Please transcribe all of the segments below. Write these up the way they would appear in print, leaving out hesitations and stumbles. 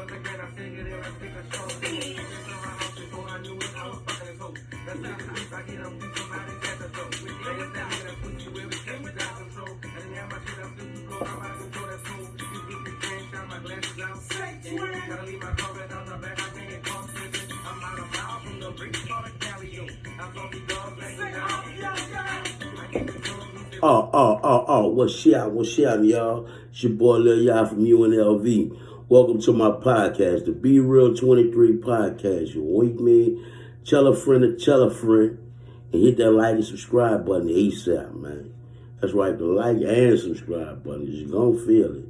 What's up, y'all? It's your boy Lil Y'all from UNLV. Welcome to my podcast, the Be Real 23 podcast. You with me? Tell a friend, and hit that like and subscribe button ASAP, man. That's right, the like and subscribe button. You're gonna feel it.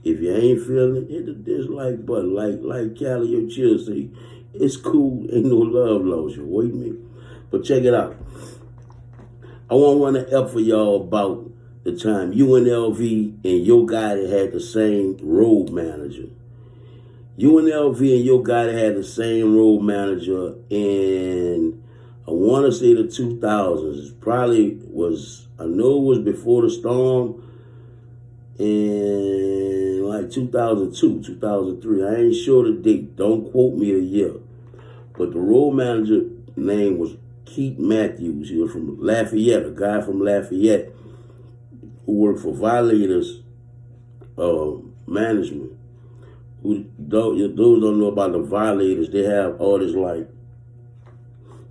If you ain't feeling it, hit the dislike button. Like Cali, your chill say, it's cool, ain't no love lost. You with me? But check it out. I want to run an Ep for y'all about the time UNLV and Yo Gotti had the same road manager. UNLV and Yo Gotti had the same road manager in, I want to say the 2000s. Probably was, I know it was before the storm in like 2002, 2003. I ain't sure the date. Don't quote me the year. But the road manager name was Keith Matthews. He was from Lafayette, a guy from Lafayette who worked for Violators Management. Those don't know about the Violators, they have artists like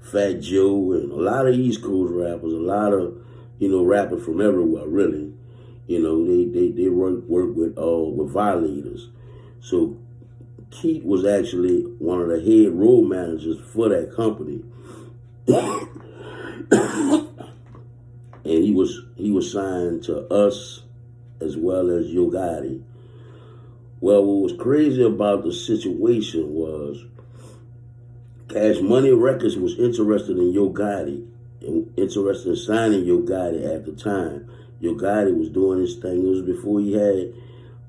Fat Joe and a lot of East Coast rappers, a lot of, rappers from everywhere, really. They work with Violators. So Keith was actually one of the head road managers for that company. And he was signed to us as well as Yo Gotti. Well, what was crazy about the situation was Cash Money Records was interested in Yo Gotti, and interested in signing Yo Gotti at the time. Yo Gotti was doing his thing. It was before he had,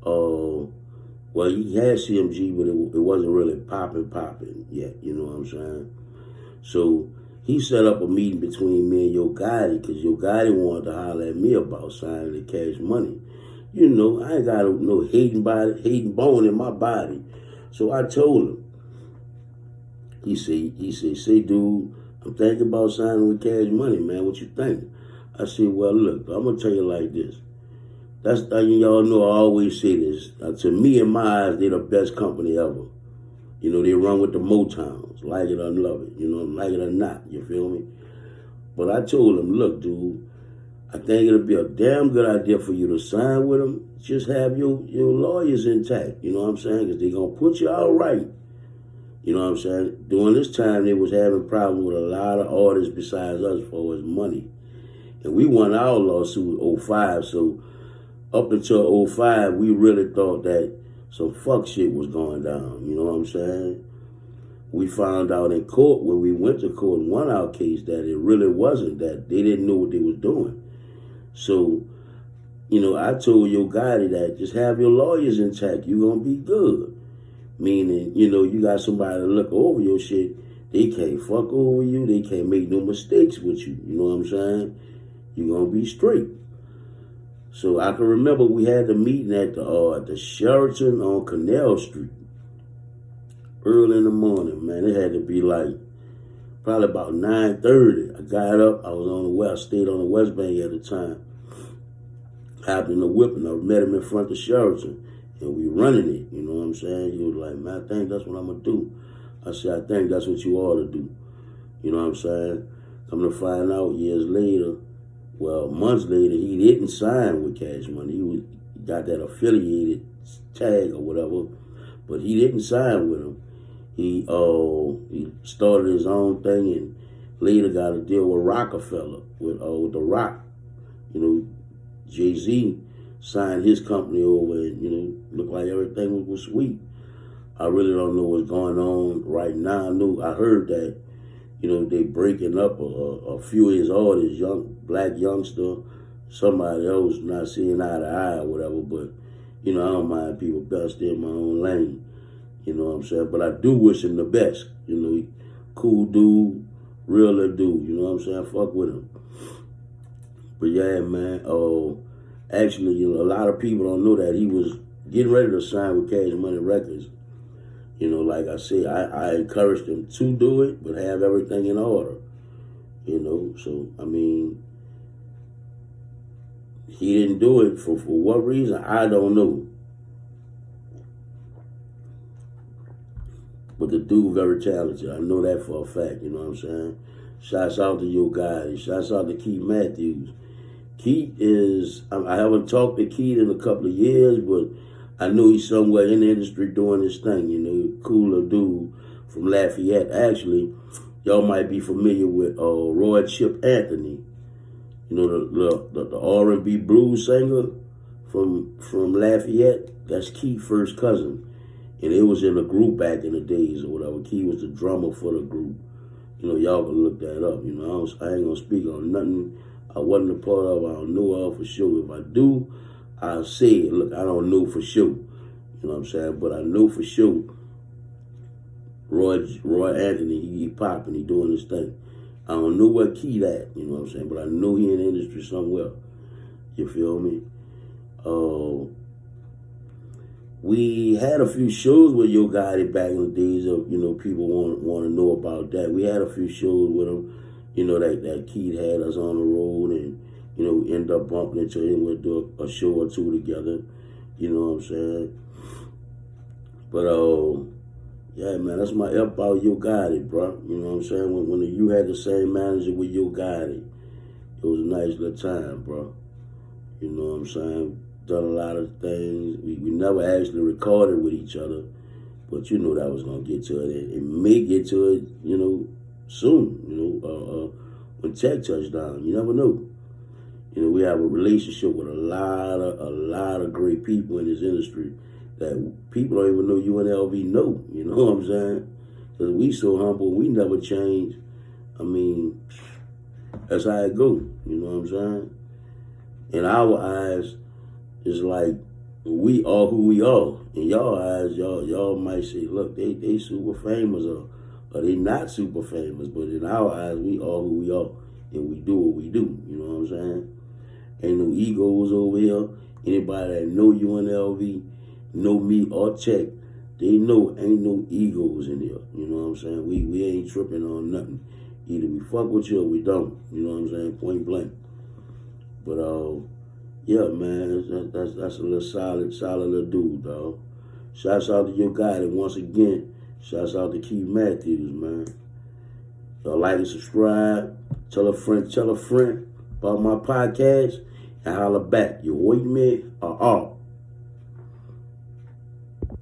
he had CMG, but it wasn't really popping yet, you know what I'm saying? So he set up a meeting between me and Yo Gotti because Yo Gotti wanted to holler at me about signing the Cash Money. I ain't got no hating bone in my body. So I told him. He said, say, dude, I'm thinking about signing with Cash Money, man. What you think? I said, well, look, I'm going to tell you like this. That's, y'all know I always say this. To me, in my eyes, they're the best company ever. They run with the Motowns, like it or love it, like it or not, you feel me? But I told him, look, dude, I think it'll be a damn good idea for you to sign with them. Just have your lawyers intact, you know what I'm saying? Because they're going to put you out right. You know what I'm saying? During this time, they was having problems with a lot of artists besides us for his money. And we won our lawsuit in 2005, so up until 2005, we really thought that some fuck shit was going down, you know what I'm saying? We found out in court, when we went to court and won our case, that it really wasn't that. They didn't know what they was doing. So, I told Yo Gotti that just have your lawyers intact. You're going to be good. Meaning, you got somebody to look over your shit. They can't fuck over you. They can't make no mistakes with you. You know what I'm saying? You're going to be straight. So I can remember we had the meeting at the Sheraton on Canal Street. Early in the morning, man. It had to be like probably about 9:30. I got up. I was on the west, stayed on the West Bank at the time. Hopped in the whip and I met him in front of Sheraton. And we running it, you know what I'm saying? He was like, man, I think that's what I'm going to do. I said, I think that's what you ought to do. You know what I'm saying? Come to find out years later, months later, he didn't sign with Cash Money. He got that affiliated tag or whatever, but he didn't sign with him. He started his own thing and later got a deal with Rockefeller, with The Rock. Jay-Z signed his company over and, looked like everything was sweet. I really don't know what's going on right now. I heard that, they breaking up a few of his artists, black youngster, somebody else not seeing eye to eye or whatever, but, I don't mind people best in my own lane. You know what I'm saying? But I do wish him the best. Cool dude, real dude, you know what I'm saying? Fuck with him. But yeah, man, actually, a lot of people don't know that he was getting ready to sign with Cash Money Records. You know, like I said, I encouraged him to do it, but have everything in order. You know, so I mean, he didn't do it for what reason? I don't know. But the dude very talented. I know that for a fact, you know what I'm saying? Shouts out to your guy. Shouts out to Keith Matthews. Keith is, I haven't talked to Keith in a couple of years, but I know he's somewhere in the industry doing his thing, you know, cooler dude from Lafayette. Actually, y'all might be familiar with Roy Chip Anthony, you know, the R&B blues singer from Lafayette. That's Keith's first cousin. And it was in a group back in the days or whatever. Keith was the drummer for the group. You know, y'all can look that up. You know, I ain't gonna speak on nothing I wasn't a part of. I don't know of for sure. If I do, I'll say it. Look, I don't know for sure. You know what I'm saying? But I know for sure Roy Anthony, he popping, he doing his thing. I don't know where Keith at, you know what I'm saying? But I know he in the industry somewhere. You feel me? We had a few shows with Yo Gotti back in the days of, you know, people want to know about that. We had a few shows with him, you know, that Keith had us on the road, and, you know, we ended up bumping into him. We'll do a show or two together, you know what I'm saying? But, yeah, man, that's my Ep about Yo Gotti, bro. You know what I'm saying? When you had the same manager with Yo Gotti, it was a nice little time, bro. You know what I'm saying? Done a lot of things. We never actually recorded with each other, but you know that was gonna get to it. It may get to it, you know, soon. You know, when Tech touched down, you never know. You know, we have a relationship with a lot of great people in this industry that people don't even know UNLV know. You know what I'm saying? Because we so humble, we never change. I mean, that's how it go. You know what I'm saying? In our eyes, it's like we are who we are. In y'all eyes, y'all might say, look, they super famous or they not super famous. But in our eyes, we are who we are, and we do what we do. You know what I'm saying? Ain't no egos over here. Anybody that know UNLV, know me or Tech, they know ain't no egos in here. You know what I'm saying? We ain't tripping on nothing. Either we fuck with you or we don't. You know what I'm saying? Point blank. But yeah, man, that's a little solid little dude, dog. Shouts out to your guy, and once again, shouts out to Keith Matthews, man. Y'all like and subscribe. Tell a friend about my podcast, and holler back. You with me or off?